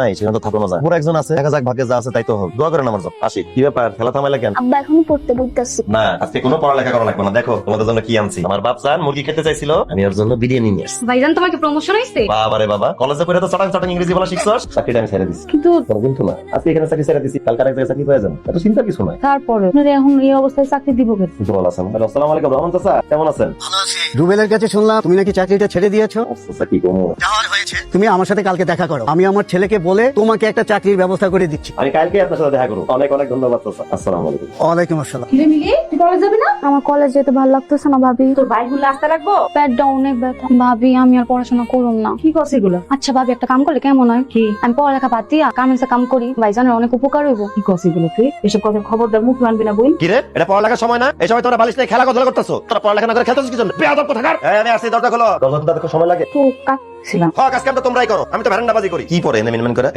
নাই সেখানে তো থাকো না যায়। পুরো একজন আছে, দেখা যাক ভাগ্যে যা আছে তাই তো হোক। দোয়া করেন আমার জন্য। আসি। কি ব্যাপার, খেলা থামাইলা কেন? আব্বা এখনো পড়তে বলতেছি। না, আজকে কোনো পড়ালেখা করা লাগবে না। দেখো তোমাদের জন্য কি আনছি। আমার বাপ চান মুরগি খেতে চাইছিল, আমি ওর জন্য বিরিয়ানি নিয়ে আসছি। ভাইজান তোমাকে প্রমোশন হইছে? বাবারে বাবা, কলেজে পড়ে তো চটাং চটাং ইংরেজি বলা শিখছস। চাকরিটা আমি ছেড়ে দিছি। কিন্তু কিন্তু না, আজকে এখানে চাকরি ছেড়ে দিছি, কালকে আরেক জায়গায় চাকরি পেয়ে যাবো। এত চিন্তার কিছু নাই। তারপরে আপনারা এখন এই অবস্থায় চাকরি দিব কেন? কিছু বলা আছে না। হ্যালো, আসসালামু আলাইকুম রহমান চাচা, কেমন আছেন? রুবেলের কাছে শুনলাম তুমি নাকি চাকরিটা ছেড়ে দিয়েছো। চাচা কি কমো? তুমি আমার সাথে কালকে দেখা করো, আমি আমার ছেলেকে বলে তোমাকে একটা চাকরির ব্যবস্থা করে দিচ্ছি। আমি কালকে আপনার সাথে দেখা করব। অনেক অনেক ধন্যবাদ চাচা। আসসালামু আলাইকুম। ওয়ালাইকুম আসসালাম। কিরে মিলি, তুই কলেজ যাবি না? আমার কলেজ যেতে ভালো লাগতেছে না ভাবি। তোর বাইকগুলো আসতে লাগবো? পেটটা অনেক ব্যথা ভাবি, আমি আর পড়াশোনা করুম না। কি করছিস এগুলো? আচ্ছা ভাবি, একটা কাম করলে কেমন হয়? কি আমি পড়ালেখা বাদ দিয়া গার্মেন্টসে কাম করি, ভাইজানের অনেক উপকার হইব। কি করছিস এগুলো তুই? এসব কথা খবরদার মুখ আনবি না বই। কি রে, এটা পড়ালেখার সময় না? এই সময় তোমরা বালিশ নিয়ে খেলা কথা করতেছো। তোরা পড়ালেখা না করে খেলতেছিস কি জন্য? বেয়াদব কোথাকার। এই আমি আসছি, দরজা খোলো। দরজা খুলতে সময় লাগে। তো কাটছিলাম। হ্যাঁ, কাজ কামটা তোমরাই করো, আমি তো ভ্যারান্ডাবাজি করি। কি পড়ে এনে মিনমিন করে?